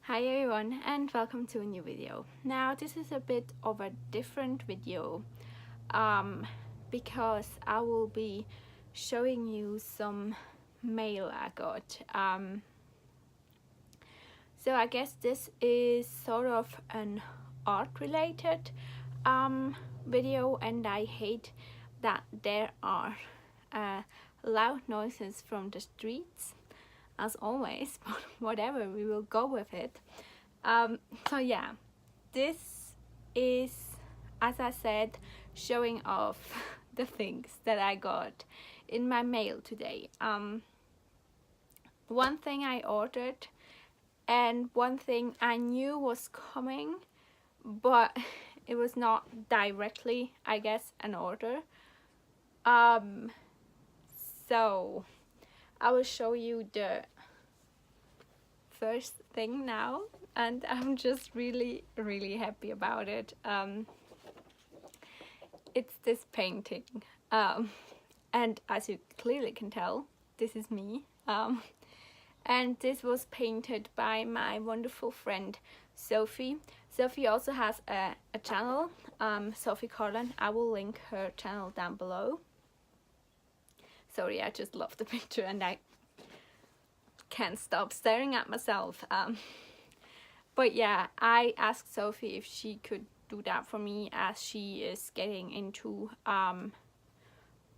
Hi everyone and welcome to a new video. Now this is a bit of a different video because I will be showing you some mail I got. So I guess this is sort of an art related video, and I hate that there are loud noises from the streets as always, but whatever, we will go with it. So yeah, this is, as I said, showing off the things that I got in my mail today. One thing I ordered and one thing I knew was coming, but it was not directly, I guess, an order. So I will show you the first thing now, and I'm just really happy about it. It's this painting, and as you clearly can tell, this is me, and this was painted by my wonderful friend Sophie. Sophie also has a channel, Sophie. I will link her channel down below. Sorry, I just love the picture and I can't stop staring at myself. But yeah, I asked Sophie if she could do that for me, as she is getting into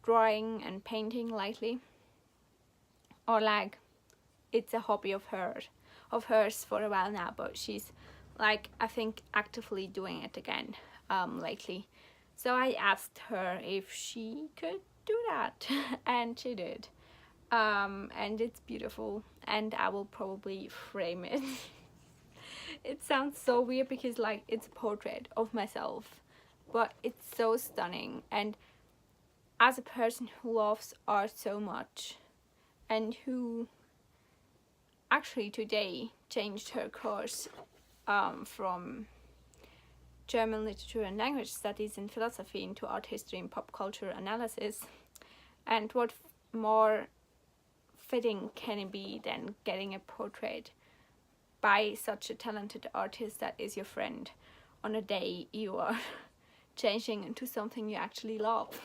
drawing and painting lately, or like it's a hobby of hers for a while now, but she's like, I think, actively doing it again lately. So I asked her if she could do that and she did, and it's beautiful, and I will probably frame it. It sounds so weird because like it's a portrait of myself, but it's so stunning. And as a person who loves art so much and who actually today changed her course from German literature and language studies and philosophy into art history and pop culture analysis, and what more fitting can it be than getting a portrait by such a talented artist that is your friend on a day you are changing into something you actually love.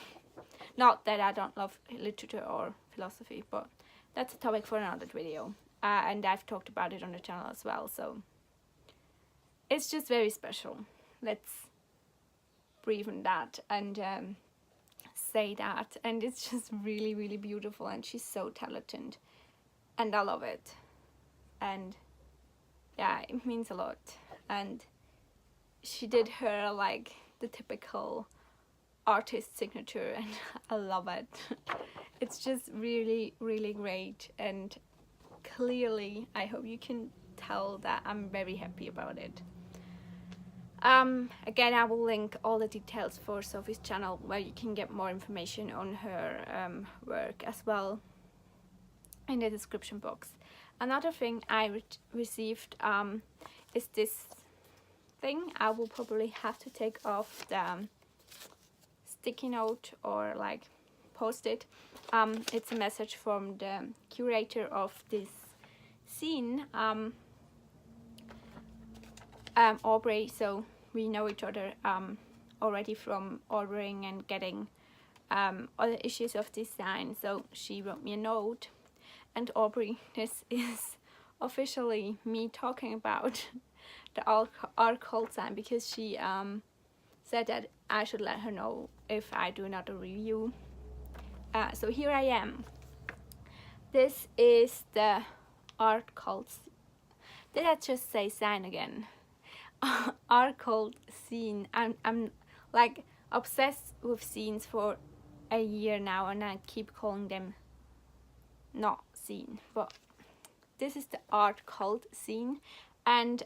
Not that I don't love literature or philosophy, but that's a topic for another video, and I've talked about it on the channel as well, so it's just very special. Let's breathe on that and say that. And it's just really beautiful, and she's so talented and I love it, and yeah, it means a lot. And she did her like the typical artist signature, and I love it. It's just really great, and clearly I hope you can tell that I'm very happy about it. Again, I will link all the details for Sophie's channel, where you can get more information on her work as well, in the description box. Another thing I received is this thing. I will probably have to take off the sticky note or like post it. It's a message from the curator of this scene, Aubrey. So we know each other already from ordering and getting other issues of this sign. So she wrote me a note. And Aubrey, this is officially me talking about the art cult sign, because she said that I should let her know if I do another review. So here I am. This is the art cult. Did I just say sign again? Art cult scene. I'm like obsessed with scenes for a year now, and I keep calling them not scene, but this is the art cult scene. And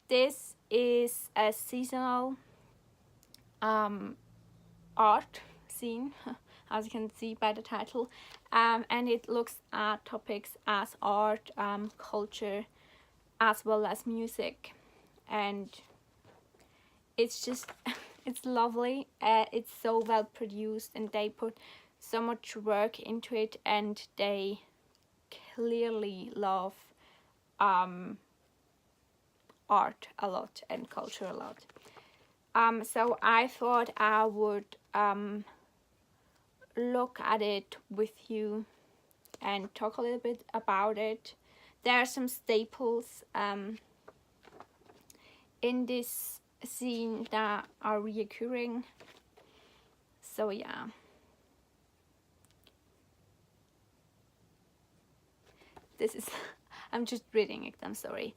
this is a seasonal art scene, as you can see by the title, and it looks at topics as art, culture, as well as music, and it's just it's lovely. It's so well produced, and they put so much work into it, and they clearly love art a lot and culture a lot. So I thought I would look at it with you and talk a little bit about it. There are some staples in this scene that are reoccurring. So yeah. This is, I'm just reading it, I'm sorry.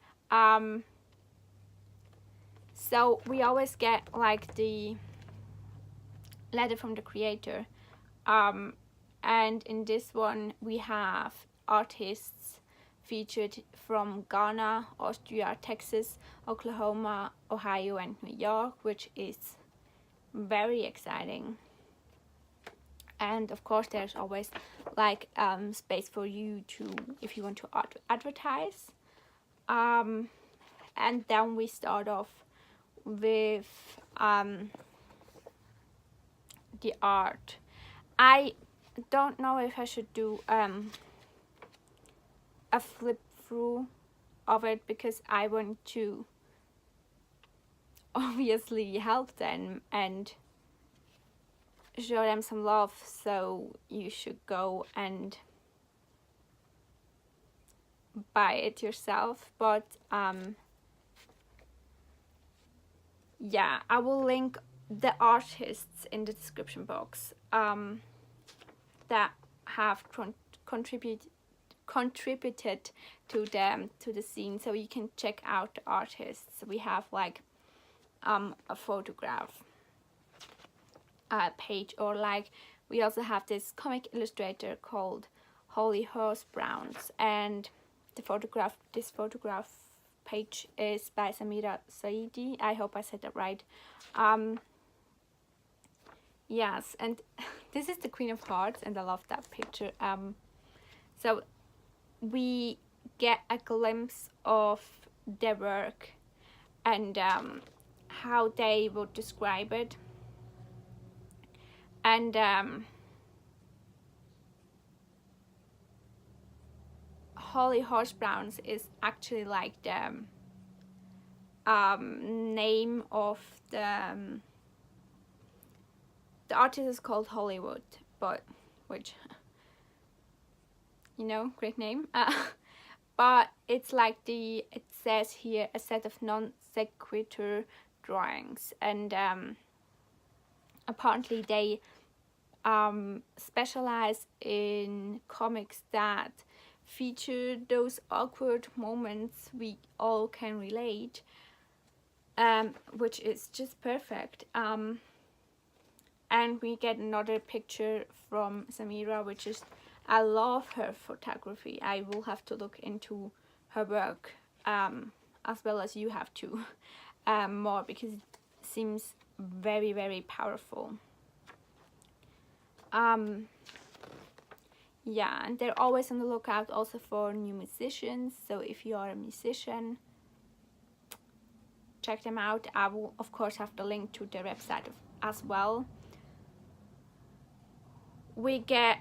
So we always get like the letter from the creator. And in this one we have artists featured from Ghana, Austria, Texas, Oklahoma, Ohio and New York, which is very exciting. And of course there's always like space for you to, if you want to advertise. And then we start off with the art. I don't know if I should do a flip through of it, because I want to obviously help them and show them some love, so you should go and buy it yourself. But yeah, I will link the artists in the description box that have contributed to the scene, so you can check out the artists. We have like a photograph page, or like we also have this comic illustrator called Horsebrowns, and this photograph page is by Samira.said. I hope I said that right. Yes, and this is the Queen of Hearts, and I love that picture. So we get a glimpse of their work and how they would describe it. And hollyhorsebrowns is actually like the name of the artist is called Hollywood, but which, you know, great name. But it's like it says here, a set of non sequitur drawings, and apparently they specialize in comics that feature those awkward moments we all can relate, which is just perfect. And we get another picture from Samira, which is, I love her photography. I will have to look into her work as well as you have to more, because it seems very, very powerful. Yeah, and they're always on the lookout also for new musicians, so if you are a musician, check them out. I will of course have the link to their website as well. We get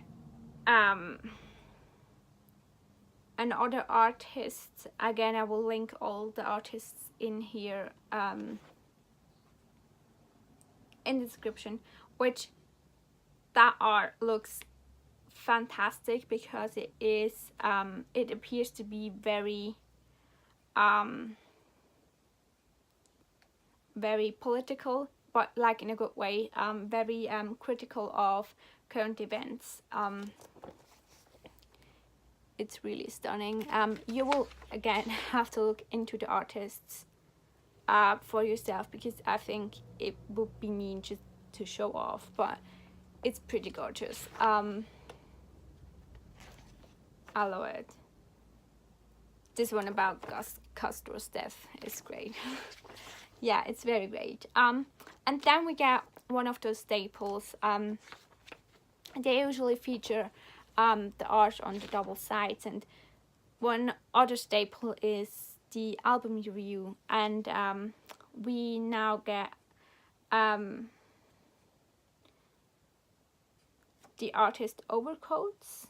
another artist. Again, I will link all the artists in here in the description, which that art looks fantastic, because it is it appears to be very very political, but like in a good way, very critical of current events. It's really stunning. You will again have to look into the artists for yourself, because I think it would be mean just to show off, but it's pretty gorgeous. I love it. This one about Castro's death is great. Yeah, it's very great. And then we get one of those staples. They usually feature the art on the double sides, and one other staple is the album review, and we now get the artist Overcoats,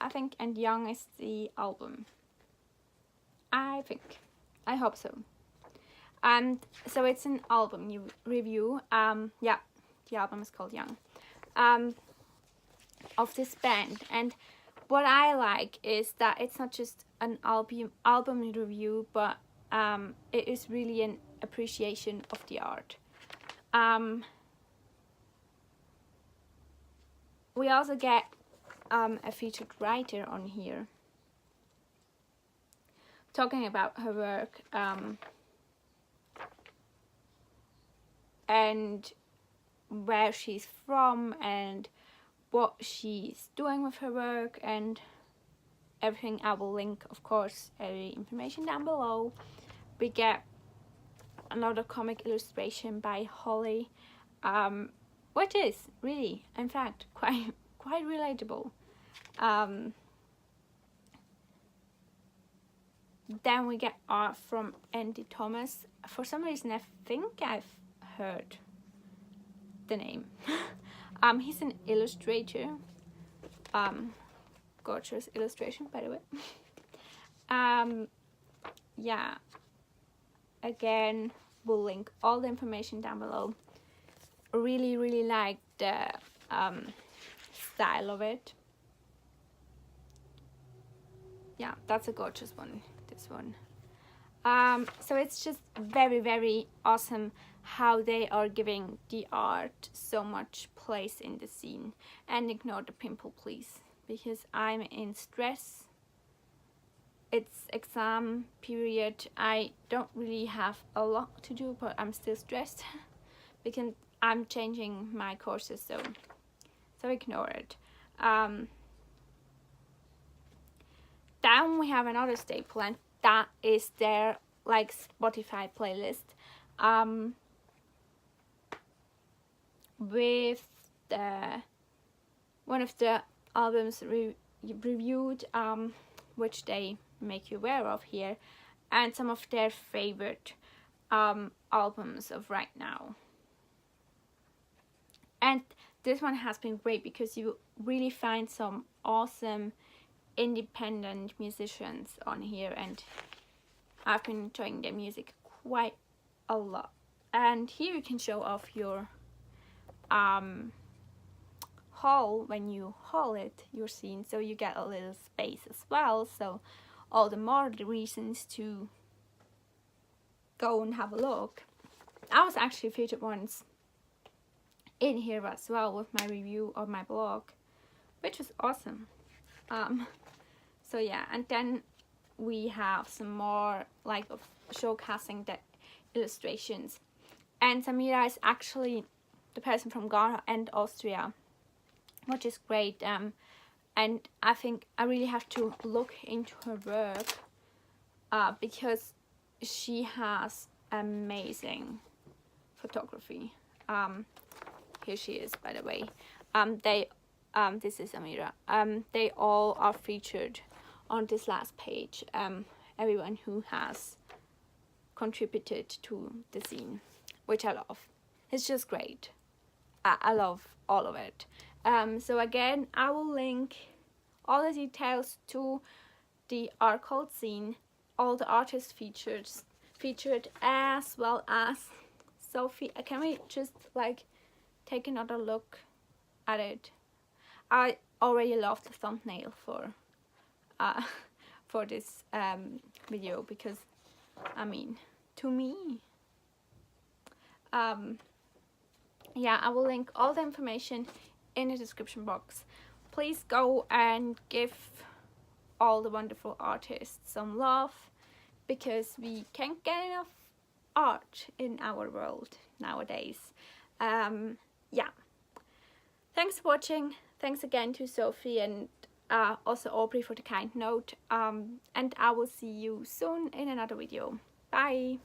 I think, and Young is the album. I think. I hope so. And so it's an album review. Yeah, the album is called Young, of this band. And what I like is that it's not just an album review, but it is really an appreciation of the art. We also get a featured writer on here talking about her work, and where she's from and what she's doing with her work and everything. I will link, of course, every information down below. We get another comic illustration by Holly, which is really, in fact, quite relatable. Then we get art from Andy Thomas. For some reason, I think I've heard the name. He's an illustrator. Gorgeous illustration, by the way. Yeah. Again, we'll link all the information down below. Really like the style of it. Yeah, that's a gorgeous one, this one. So it's just very awesome how they are giving the art so much place in the scene. And ignore the pimple, please, because I'm in stress. It's exam period. I don't really have a lot to do, but I'm still stressed because I'm changing my courses, so ignore it. Then we have another staple, and that is their like Spotify playlist, with one of the albums reviewed, which they make you aware of here, and some of their favorite albums of right now. And this one has been great because you really find some awesome independent musicians on here, and I've been enjoying their music quite a lot. And here you can show off your haul when you haul it, your scene, so you get a little space as well, so all the more the reasons to go and have a look. I was actually featured once in here as well with my review of my blog, which was awesome. So yeah, and then we have some more like of showcasing the illustrations, and Samira is actually the person from Ghana and Austria, which is great. And I think I really have to look into her work, because she has amazing photography. Here she is, by the way. This is Samira. They all are featured on this last page. Everyone who has contributed to the scene, which I love. It's just great. I love all of it. So again, I will link all the details to the Overcoats scene, all the artists featured, as well as Sophie. Can we just like take another look at it? I already love the thumbnail for this video, because I mean, to me, yeah, I will link all the information in the description box. Please go and give all the wonderful artists some love, because we can't get enough art in our world nowadays. Yeah, thanks for watching. Thanks again to Sophie and also Aubrey for the kind note, and I will see you soon in another video. Bye.